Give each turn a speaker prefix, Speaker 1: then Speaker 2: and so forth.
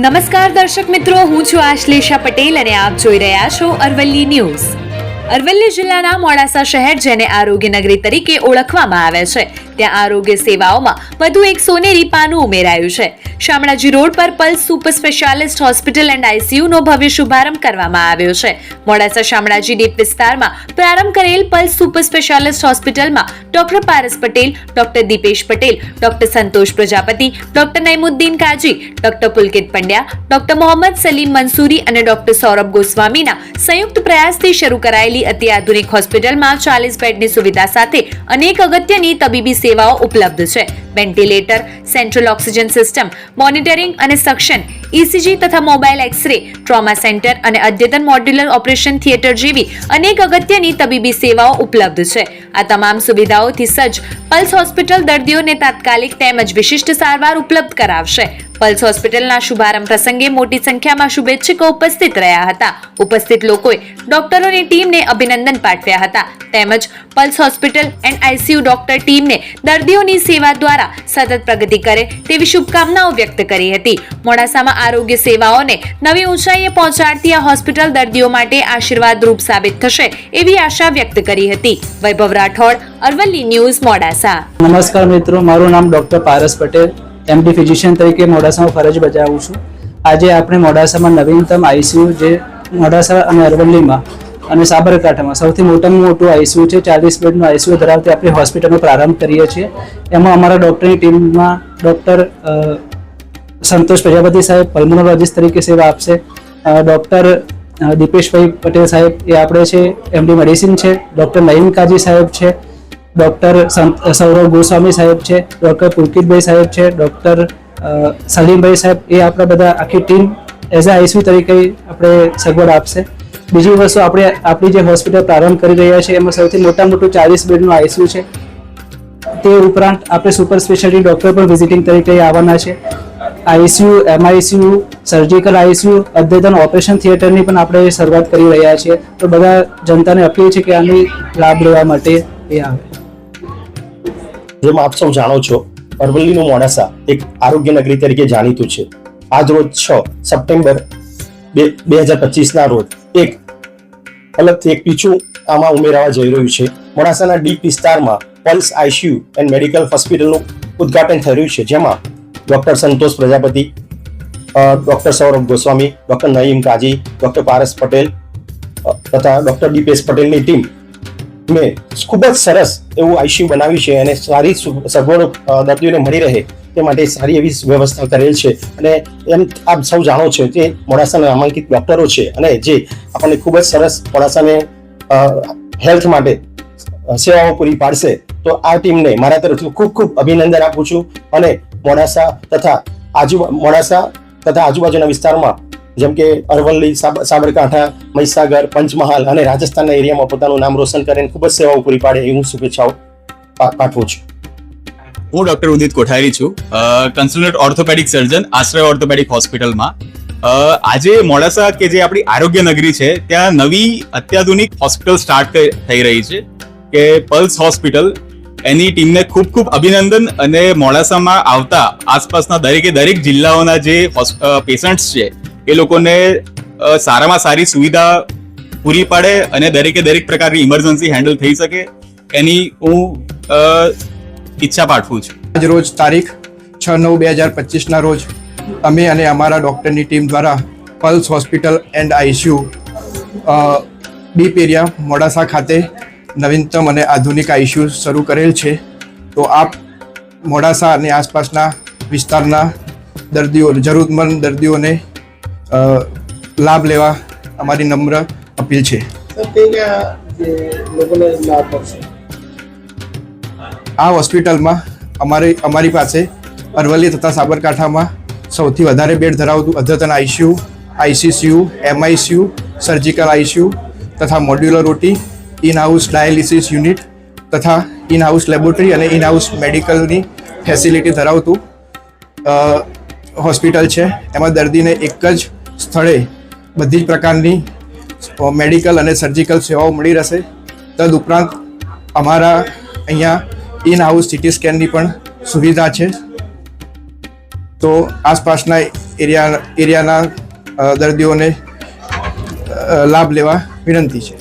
Speaker 1: નમસ્કાર દર્શક મિત્રો, હું છું આશ્લેષા પટેલ અને આપ જોઈ રહ્યા છો અરવલ્લી ન્યૂઝ. અરવલ્લી જિલ્લાના મોડાસા શહેર, જેને આરોગ્ય નગરી તરીકે ઓળખવામાં આવે છે, ત્યાં આરોગ્ય સેવાઓમાં વધુ એક સોનેરી પાનું ઉમેરાયું છે. શામળાજી રોડ પર pulse super specialist hospital and ICU નો ભવ્ય શુભારંભ કરવામાં આવ્યો છે. મોડાસા શામળાજી ડીપ વિસ્તારમાં પ્રારંભ કરેલ પલ્સ સુપર સ્પેશિયાલિસ્ટ હોસ્પિટલમાં doctor Paras Patel, doctor Dipesh Patel, doctor Santosh Prajapati, doctor Naimuddin Kazi, doctor Pulkit Pandya, doctor Mohammad Salim Mansuri અને ડોક્ટર સૌરભ ગોસ્વામીના સંયુક્ત પ્રયાસથી શરૂ કરાયેલી અત્યાધુનિક હોસ્પિટલમાં 40 બેડની સુવિધા સાથે અનેક અગત્યની તબીબી સેવાઓ ઉપલબ્ધ છે. Ventilator, central oxygen system, monitoring અને સક્શન, ઈસીજી તથા મોબાઈલ એક્સ-રે, ટ્રોમા સેન્ટર અને અદ્યતન મોડ્યુલર ઓપરેશન થિયેટર જેવી અનેક અગત્યની તબીબી સેવાઓ ઉપલબ્ધ છે. આ તમામ સુવિધાઓથી સજ્જ પલ્સ હોસ્પિટલ દર્દીઓને તાત્કાલિક તેમજ વિશિષ્ટ સારવાર ઉપલબ્ધ કરાવશે. પલ્સ હોસ્પિટલના શુભારંભ પ્રસંગે મોટી સંખ્યામાં શુભેચ્છકો ઉપસ્થિત રહ્યા હતા. ઉપસ્થિત લોકોએ ડોક્ટરોની ટીમને અભિનંદન પાઠવ્યા હતા તેમજ pulse hospital and ICU doctor ટીમને દર્દીઓની સેવા દ્વારા સતત પ્રગતિ કરે તેવી શુભકામનાઓ વ્યક્ત કરી હતી. મોડાસામાં આરોગ્ય સેવાઓને નવી ઊંચાઈએ પહોંચાડતી આ હોસ્પિટલ દર્દીઓ માટે આશીર્વાદરૂપ સાબિત થશે એવી આશા વ્યક્ત કરી હતી. વૈભવ રાઠોડ, અરવલ્લી ન્યૂઝ, મોડાસા.
Speaker 2: નમસ્કાર મિત્રો, મારું નામ doctor Paras Patel, MD physician તરીકે મોડાસામાં ફરજ બજાવું છું. આજે આપણે મોડાસામાં નવીનતમ આઈસીયુ, જે મોડાસા અને અરવલ્લીમાં અને સાબરકાંઠામાં સૌથી મોટામાં મોટું આઈસીયુ છે, 40 બેડનું આઈસીયુ ધરાવતી આપણી હોસ્પિટલનો પ્રારંભ કરીએ છીએ. એમાં અમારા ડૉક્ટરની ટીમમાં ડૉક્ટર સંતોષ પ્રજાપતિ સાહેબ પલ્મોનોલોજીસ્ટ તરીકે સેવા આપશે. ડૉક્ટર દીપેશભાઈ પટેલ સાહેબ, એ આપણે છે એમડી મેડિસિન છે. ડૉક્ટર નઈમ કાજી સાહેબ છે. ડૉક્ટર સૌરભ ગોસ્વામી સાહેબ છે. ડૉક્ટર પુલકિતભાઈ સાહેબ છે. ડૉક્ટર સલીમભાઈ સાહેબ, એ આપણા બધા આખી ટીમ એઝ અ આઈસીયુ તરીકે આપણે સગવડ આપશે. બીજી વસ્તુ, આપણી જે હોસ્પિટલ પ્રારંભ કરી રહ્યા છે એમાં સૌથી મોટા મોટું 40 બેડનું આઈસીયુ છે. તે ઉપરાંત આપણે સુપર સ્પેશિયાલિટી ડૉક્ટર પણ વિઝિટિંગ તરીકે આવવાના છે. આઈસીયુ, એમઆઈસીયુ, સર્જિકલ આઈસીયુ, અદ્યતન ઓપરેશન થિયેટરની પણ આપણે શરૂઆત કરી રહ્યા છીએ. તો બધા જનતાને અપીલ છે કે આની લાભ લેવા માટે એ આવે.
Speaker 3: જેમ આપ સૌ જાણો છો, અરવલ્લીનું મોડાસા એક આરોગ્ય નગરી તરીકે જાણીતું છે. આજ રોજ 6 સપ્ટેમ્બર 2025 રોજ એક અલગથી એક પીછું આમાં ઉમેરવા જઈ રહ્યું છે. મોડાસાના ડીપ વિસ્તારમાં પલ્સ આઈસીયુ એન્ડ મેડિકલ હોસ્પિટલનું ઉદ્ઘાટન થઈ રહ્યું છે, જેમાં doctor Santosh Prajapati, doctor Saurabh Goswami, doctor Naim Kazi, doctor Paras Patel તથા ડોક્ટર દીપેશ પટેલની ટીમ મેં ખૂબ જ સરસ એવું આઈસીયુ બનાવ્યું છે અને સારી સગવડો દર્દીઓને મળી રહે તે માટે સારી એવી વ્યવસ્થા કરેલ છે. અને એમ આપ સૌ જાણો છો કે મોડાસાના નામાંકિત ડોક્ટરો છે અને જે આપણને ખૂબ જ સરસ મોડાસાને હેલ્થ માટે સેવાઓ પૂરી પાડશે. તો આ ટીમને મારા તરફથી ખૂબ ખૂબ અભિનંદન આપું છું. અને મોડાસા તથા આજુબાજુના વિસ્તારમાં જેમ કે અરવલ્લી, સાબરકાંઠા, મહીસાગર, પંચમહાલ અને રાજસ્થાનના એરિયામાં પોતાનું નામ રોશન કરીને ખૂબ જ સેવાઓ પૂરી પાડે એવી હું શુભેચ્છાઓ પાઠવું છું.
Speaker 4: હું ડોક્ટર ઉદિત કોઠારી છું, કન્સલ્ટન્ટ ઓર્થોપેડિક સર્જન, આશ્રય ઓર્થોપેડિક હોસ્પિટલમાં. આજે મોડાસા કે જે આપણી આરોગ્ય નગરી છે, ત્યાં નવી અત્યાધુનિક હોસ્પિટલ સ્ટાર્ટ થઈ રહી છે કે પલ્સ હોસ્પિટલ. એની ટીમને ખૂબ ખૂબ અભિનંદન. અને મોડાસામાં આવતા આસપાસના દરેક જિલ્લાઓના જે પેશન્ટ્સ છે એ લોકોને સારામાં સારી સુવિધા પૂરી પાડે અને દરેક પ્રકારની ઇમરજન્સી હેન્ડલ થઈ શકે એની હું ઈચ્છા પાઠવું છું.
Speaker 5: આજ રોજ તારીખ 6/9/2025 રોજ અમે અને અમારા ડૉક્ટરની ટીમ દ્વારા pulse hospital and ICU deep area Modasa ખાતે નવીનતમ અને આધુનિક આઈસીયુ શરૂ કરેલ છે. તો આપ મોડાસા અને આસપાસના વિસ્તારના દર્દીઓ, જરૂરતમંદ દર્દીઓને લાભ લેવા અમારી નમ્ર અપીલ છે. આ હોસ્પિટલમાં અમારી પાસે અરવલ્લી તથા સાબરકાંઠામાં સૌથી વધારે બેડ ધરાવતું અદ્યતન ICU, ICCU, MICU, surgical ICU તથા modular OT, in house dialysis unit તથા ઇન હાઉસ લેબોરેટરી અને ઇન હાઉસ મેડિકલની ફેસિલિટી ધરાવતું હોસ્પિટલ છે. એમાં દર્દીને એક જ સ્થળે બધી જ પ્રકારની મેડિકલ અને સર્જિકલ સેવાઓ મળી રહેશે. તદ ઉપરાંત અમારા અહીંયા ઇન હાઉસ સિટી સ્કેનની પણ સુવિધા છે. તો આસપાસના એરિયાના દર્દીઓને લાભ લેવા વિનંતી છે.